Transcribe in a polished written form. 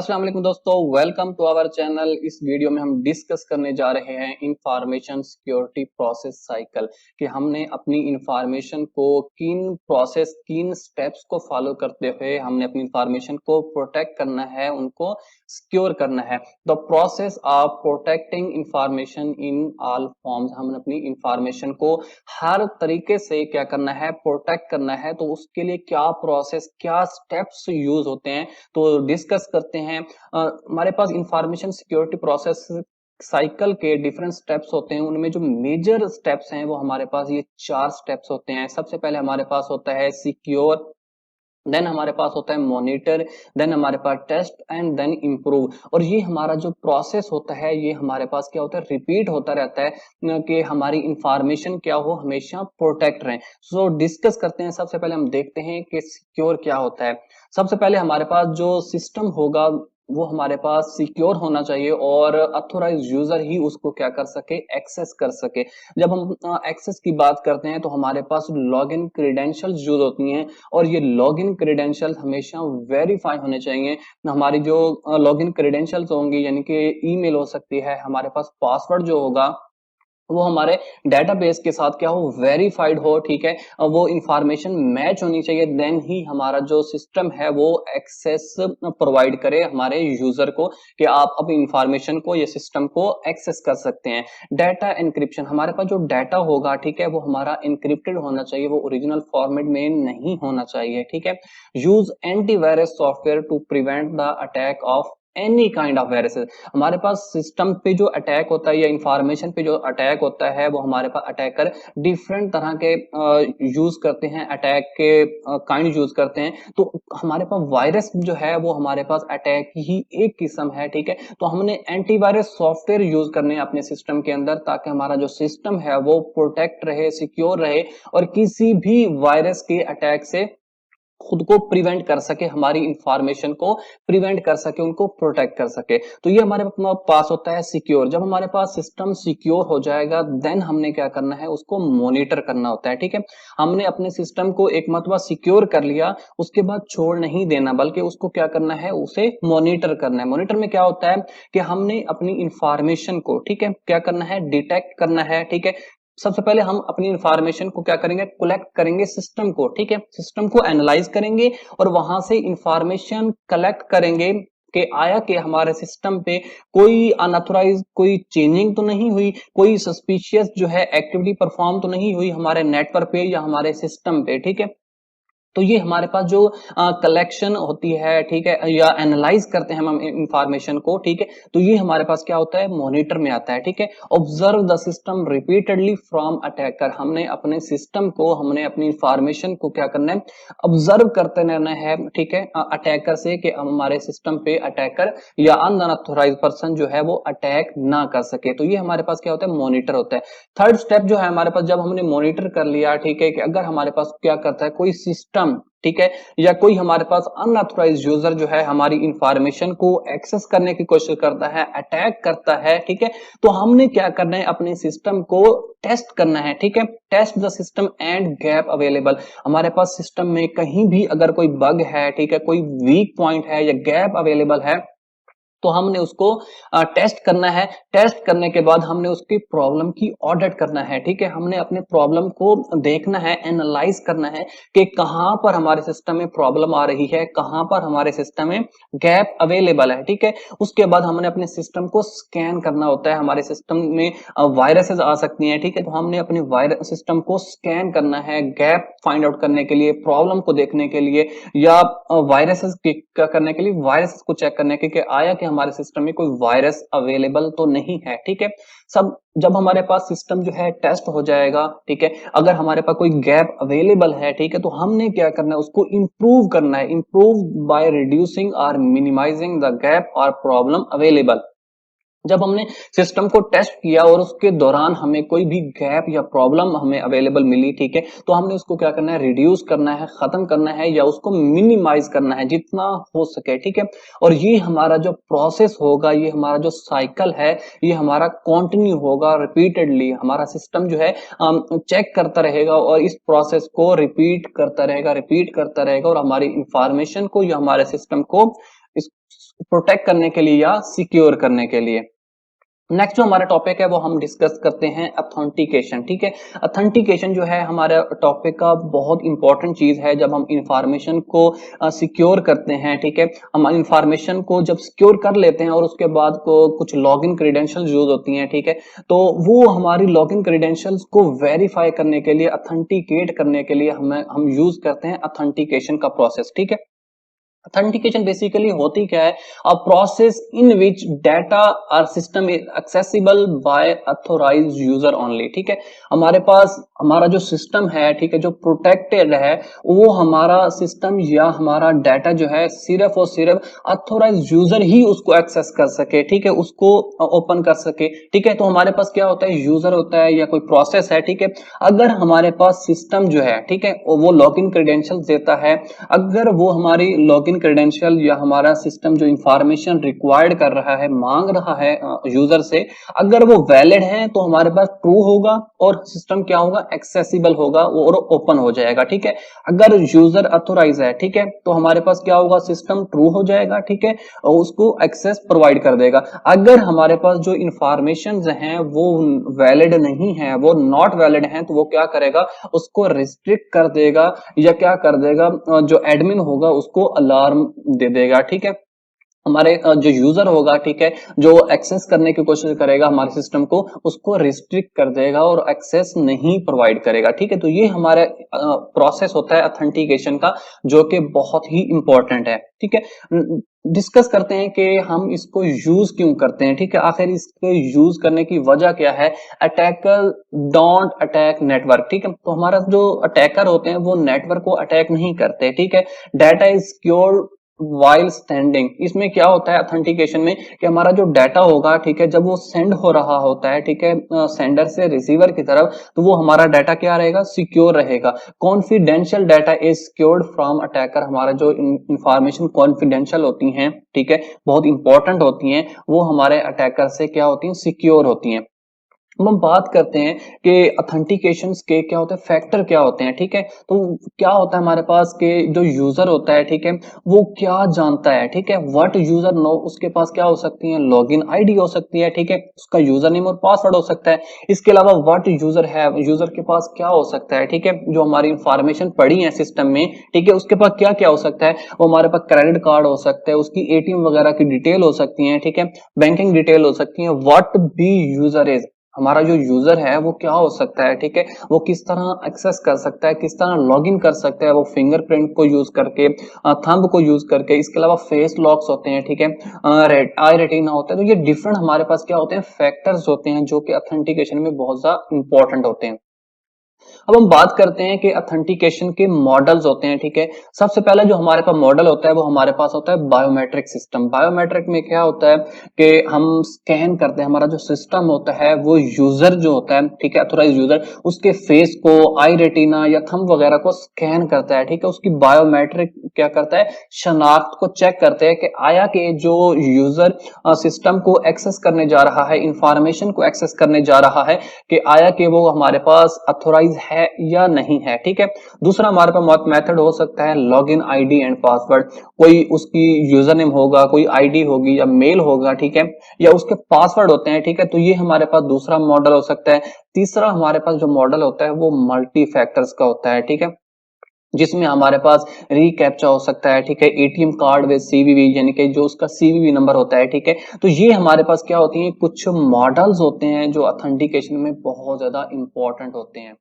अस्सलाम वालेकुम दोस्तों, वेलकम टू आवर चैनल। इस वीडियो में हम डिस्कस करने जा रहे हैं इंफॉर्मेशन सिक्योरिटी प्रोसेस साइकिल कि हमने अपनी इंफॉर्मेशन को किन स्टेप्स को फॉलो करते हुए हमने अपनी इंफॉर्मेशन को प्रोटेक्ट करना है, उनको सिक्योर करना है। The process of protecting information in all forms, हमने अपनी इंफॉर्मेशन को हर तरीके से क्या करना है, प्रोटेक्ट करना है। तो उसके लिए क्या प्रोसेस, क्या स्टेप्स यूज होते हैं, तो डिस्कस करते हैं। हमारे पास इंफॉर्मेशन सिक्योरिटी प्रोसेस साइकिल के डिफरेंट स्टेप्स होते हैं। उनमें जो मेजर स्टेप्स हैं वो हमारे पास ये 4 स्टेप्स होते हैं। सबसे पहले हमारे पास होता है सिक्योर, देन हमारे पास होता है मॉनिटर, देन हमारे पास टेस्ट एंड देन इम्प्रूव। और ये हमारा जो प्रोसेस होता है ये हमारे पास क्या होता है, रिपीट होता रहता है कि हमारी इंफॉर्मेशन क्या हो, हमेशा प्रोटेक्ट रहे। सो डिस्कस करते हैं। सबसे पहले हम देखते हैं कि सिक्योर क्या होता है। सबसे पहले हमारे पास जो सिस्टम होगा वो हमारे पास सिक्योर होना चाहिए और अथोराइज यूजर ही उसको क्या कर सके, एक्सेस कर सके। जब हम एक्सेस की बात करते हैं तो हमारे पास लॉगिन क्रीडेंशियल्स यूज होती हैं और ये लॉगिन क्रेडेंशियल हमेशा वेरीफाई होने चाहिए। हमारी जो लॉगिन क्रेडेंशियल्स होंगी यानी कि ईमेल हो सकती है, हमारे पास पासवर्ड जो होगा वो हमारे डेटाबेस के साथ क्या हो, वेरीफाइड हो। ठीक है, वो इंफॉर्मेशन मैच होनी चाहिए, देन ही हमारा जो सिस्टम है वो एक्सेस प्रोवाइड करे हमारे यूजर को कि आप अब इंफॉर्मेशन को, ये सिस्टम को एक्सेस कर सकते हैं। डाटा एनक्रिप्शन, हमारे पास जो डाटा होगा ठीक है वो हमारा एनक्रिप्टेड होना चाहिए, वो ओरिजिनल फॉर्मेट में नहीं होना चाहिए। ठीक है, use antivirus software to prevent the attack of any kind of viruses. हमारे पास सिस्टम पे जो अटैक होता है या इंफॉर्मेशन पे जो अटैक होता है वो हमारे पास अटैकर डिफरेंट तरह के यूज करते हैं, अटैक के काइंड यूज करते हैं। तो हमारे पास वायरस जो है वो हमारे पास अटैक ही एक किस्म है। ठीक है, तो हमने एंटीवायरस सॉफ्टवेयर यूज करने हैं अपने सिस्टम के अंदर ताकि हमारा जो सिस्टम है वो प्रोटेक्ट रहे, सिक्योर रहे और किसी भी वायरस के अटैक से खुद को प्रिवेंट कर सके, हमारी इंफॉर्मेशन को प्रिवेंट कर सके, उनको प्रोटेक्ट कर सके। तो ये हमारे पास होता है सिक्योर। जब हमारे पास सिस्टम सिक्योर हो जाएगा देन हमने क्या करना है, उसको मॉनिटर करना होता है। ठीक है, हमने अपने सिस्टम को एक मरतबा सिक्योर कर लिया, उसके बाद छोड़ नहीं देना बल्कि उसको क्या करना है, उसे मॉनिटर करना है। मॉनिटर में क्या होता है कि हमने अपनी इंफॉर्मेशन को ठीक है क्या करना है, डिटेक्ट करना है। ठीक है, सबसे पहले हम अपनी इंफॉर्मेशन को क्या करेंगे, कलेक्ट करेंगे सिस्टम को। ठीक है, सिस्टम को एनालाइज करेंगे और वहां से इंफॉर्मेशन कलेक्ट करेंगे कि आया कि हमारे सिस्टम पे कोई अनऑथराइज कोई चेंजिंग तो नहीं हुई, कोई सस्पिशियस जो है एक्टिविटी परफॉर्म तो नहीं हुई हमारे नेटवर्क पे या हमारे सिस्टम पे। ठीक है, तो ये हमारे पास जो कलेक्शन होती है ठीक है, या एनालाइज करते हैं हम इंफॉर्मेशन को। ठीक है, तो ये हमारे पास क्या होता है, मॉनिटर में आता है। ठीक है, observe the system repeatedly from attacker, हमने अपने सिस्टम को, हमने अपनी इंफॉर्मेशन को क्या करना है, ऑब्जर्व करते रहना है। ठीक है, अटैकर से कि हमारे सिस्टम पे अटैकर या अनऑथराइज्ड पर्सन जो है वो अटैक ना कर सके। तो ये हमारे पास क्या होता है, मॉनिटर होता है। थर्ड स्टेप जो है हमारे पास, जब हमने मॉनिटर कर लिया ठीक है, कि अगर हमारे पास क्या करता है कोई सिस्टम ठीक है या कोई हमारे पास अनऑथराइज्ड यूजर जो है हमारी इंफॉर्मेशन को एक्सेस करने की कोशिश करता है, अटैक करता है। ठीक है, तो हमने क्या करना है, अपने सिस्टम को टेस्ट करना है। ठीक है, test the system and gap available, हमारे पास सिस्टम में कहीं भी अगर कोई बग है ठीक है, कोई वीक पॉइंट है या गैप अवेलेबल है तो हमने उसको टेस्ट करना है। टेस्ट करने के बाद हमने उसकी प्रॉब्लम की ऑडिट करना है। ठीक है, हमने अपने प्रॉब्लम को देखना है, एनालाइज करना है कि कहां पर हमारे सिस्टम में प्रॉब्लम आ रही है, कहां पर हमारे सिस्टम में गैप अवेलेबल है। ठीक है, उसके बाद हमने अपने सिस्टम को स्कैन करना होता है। हमारे सिस्टम में वायरसेस आ सकती हैं। ठीक है, तो हमने अपने वायरस सिस्टम को स्कैन करना है गैप फाइंड आउट करने के लिए, प्रॉब्लम को देखने के लिए या वायरसेस करने के लिए, वायरस को चेक करने के कि आया कि हमारे सिस्टम में कोई वायरस अवेलेबल तो नहीं है। ठीक है, सब जब हमारे पास सिस्टम जो है टेस्ट हो जाएगा ठीक है, अगर हमारे पास कोई गैप अवेलेबल है ठीक है, तो हमने क्या करना है, उसको इंप्रूव करना है। इंप्रूव बाय रिड्यूसिंग और मिनिमाइजिंग द गैप और प्रॉब्लम अवेलेबल। जब हमने सिस्टम को टेस्ट किया और उसके दौरान हमें कोई भी गैप या प्रॉब्लम हमें अवेलेबल मिली ठीक है, तो हमने उसको क्या करना है, रिड्यूस करना है, खत्म करना है या उसको मिनिमाइज करना है जितना हो सके। ठीक है, और ये हमारा जो प्रोसेस होगा, ये हमारा जो साइकिल है, ये हमारा कंटिन्यू होगा रिपीटेडली। हमारा सिस्टम जो है चेक करता रहेगा और इस प्रोसेस को रिपीट करता रहेगा, रिपीट करता रहेगा और हमारी इंफॉर्मेशन को या हमारे सिस्टम को इस प्रोटेक्ट करने के लिए या सिक्योर करने के लिए। नेक्स्ट जो हमारा टॉपिक है वो हम डिस्कस करते हैं ऑथेंटिकेशन। ठीक है, ऑथेंटिकेशन जो है हमारे टॉपिक का बहुत इंपॉर्टेंट चीज है। जब हम इंफॉर्मेशन को सिक्योर करते हैं, ठीक है, हम इंफॉर्मेशन को जब सिक्योर कर लेते हैं और उसके बाद को कुछ लॉगिन क्रेडेंशियल्स यूज होती हैं, ठीक है, तो वो हमारी लॉगिन क्रेडेंशियल्स को वेरीफाई करने के लिए, ऑथेंटिकेट करने के लिए हम यूज करते हैं ऑथेंटिकेशन का प्रोसेस। ठीक है, ऑथेंटिकेशन बेसिकली होती क्या है, a process in which data or system is accessible by authorised user only. ठीक है, हमारे पास हमारा जो सिस्टम है, ठीक है, जो प्रोटेक्टेड है, वो हमारा सिस्टम या हमारा डाटा जो है सिर्फ और सिर्फ ऑथोराइज्ड यूजर ही उसको एक्सेस कर सके, ठीक है, उसको ओपन कर सके। ठीक है, तो हमारे पास क्या होता है, यूजर होता है या कोई प्रोसेस है, ठीक है, अगर हमारे पास सिस्टम जो है, ठीक है, वो लॉगिन क्रेडेंशियल्स देता है, अगर वो हमारी लॉगिन क्रेडेंशियल या हमारा सिस्टम जो इंफॉर्मेशन रिक्वायर्ड कर रहा है, मांग रहा है यूजर से, अगर वो वैलिड है तो हमारे पास ट्रू होगा और सिस्टम क्या होगा, एक्सेसिबल होगा और ओपन हो जाएगा। ठीक है, अगर यूजर अथोराइज है, ठीक है, तो हमारे पास क्या होगा, सिस्टम ट्रू हो जाएगा, ठीक है, और उसको एक्सेस प्रोवाइड कर देगा। अगर हमारे पास जो इंफॉर्मेशन हैं वो वैलिड नहीं है, वो नॉट वैलिड है, तो वो क्या करेगा, उसको रिस्ट्रिक्ट कर देगा या क्या कर देगा, जो एडमिन होगा उसको अलार्म दे देगा। ठीक है, हमारे जो यूजर होगा, ठीक है, जो एक्सेस करने की कोशिश करेगा हमारे सिस्टम को, उसको रिस्ट्रिक्ट कर देगा और एक्सेस नहीं प्रोवाइड करेगा। ठीक है, तो ये हमारा प्रोसेस होता है ऑथेंटिकेशन का, जो कि बहुत ही इंपॉर्टेंट है। ठीक है, डिस्कस करते हैं कि हम इसको यूज क्यों करते हैं। ठीक है, आखिर इसको यूज करने की वजह क्या है। Attacker don't attack network. ठीक है, तो हमारा जो अटैकर होते हैं वो नेटवर्क को अटैक नहीं करते। ठीक है, data is secure while standing. इसमें क्या होता है ऑथेंटिकेशन में कि हमारा जो डाटा होगा, ठीक है, जब वो सेंड हो रहा होता है, ठीक है, सेंडर से रिसीवर की तरफ, तो वो हमारा डाटा क्या रहेगा, सिक्योर रहेगा। Confidential data is secured from attacker. हमारा जो इंफॉर्मेशन कॉन्फिडेंशियल होती हैं, ठीक है, बहुत इंपॉर्टेंट होती हैं, वो हमारे अटैकर से क्या होती हैं, सिक्योर होती हैं। अब हम बात करते हैं कि ऑथेंटिकेशंस के क्या होते हैं, फैक्टर क्या होते हैं। ठीक है, तो क्या होता है हमारे पास के जो यूजर होता है, ठीक है, वो क्या जानता है, ठीक है, व्हाट यूजर नो, उसके पास क्या हो सकती है, लॉगिन आईडी हो सकती है, ठीक है, उसका यूजर नेम और पासवर्ड हो सकता है। इसके अलावा व्हाट यूजर है, यूजर के पास क्या हो सकता है, ठीक है, जो हमारी इंफॉर्मेशन पड़ी है सिस्टम में, ठीक है, उसके पास क्या क्या हो सकता है, वो हमारे पास क्रेडिट कार्ड हो सकता है, उसकी एटीएम वगैरह की डिटेल हो सकती है, ठीक है, बैंकिंग डिटेल हो सकती है। व्हाट बी यूजर इज, हमारा जो यूजर है वो क्या हो सकता है, ठीक है, वो किस तरह एक्सेस कर सकता है, किस तरह लॉगिन कर सकता है, वो फिंगरप्रिंट को यूज करके, थंब को यूज करके। इसके अलावा फेस लॉक्स होते हैं, ठीक है, आई रेटिना होता है। तो ये डिफरेंट हमारे पास क्या होते हैं, फैक्टर्स होते हैं, जो कि ऑथेंटिकेशन में बहुत ज्यादा इंपॉर्टेंट होते हैं। अब हम बात करते हैं कि ऑथेंटिकेशन के मॉडल्स होते हैं। ठीक है, सबसे पहला जो हमारे पास मॉडल होता है वो हमारे पास होता है बायोमेट्रिक सिस्टम। बायोमेट्रिक में क्या होता है कि हम स्कैन करते हैं, हमारा जो सिस्टम होता है वो यूजर जो होता है, ठीक है, अथोराइज यूजर, उसके फेस को, आई रेटिना या थंब वगैरह को स्कैन करता है। ठीक है, उसकी बायोमेट्रिक क्या करता है, शनाख्त को चेक करते हैं कि आया कि जो यूजर सिस्टम को एक्सेस करने जा रहा है, इंफॉर्मेशन को एक्सेस करने जा रहा है, कि आया कि वो हमारे पास अथोराइज है या नहीं है। ठीक है, दूसरा हमारे पास मेथड हो सकता है लॉगिन आईडी एंड पासवर्ड। कोई उसकी यूजर नेम होगा, कोई आईडी होगी या मेल होगा, ठीक है, या उसके पासवर्ड होते हैं। ठीक है, तो ये हमारे पास दूसरा मॉडल हो सकता है। तीसरा हमारे पास जो मॉडल होता है वो मल्टी फैक्टर्स का होता है। ठीक है, जिसमें हमारे पास रिकैप्चा हो सकता है, ठीक है, एटीएम कार्ड विद सीवीवी, यानी कि जो उसका सीवीवी नंबर होता है। ठीक है, तो ये हमारे पास क्या होती है, कुछ मॉडल्स होते हैं जो ऑथेंटिकेशन में बहुत ज्यादा इंपॉर्टेंट होते हैं।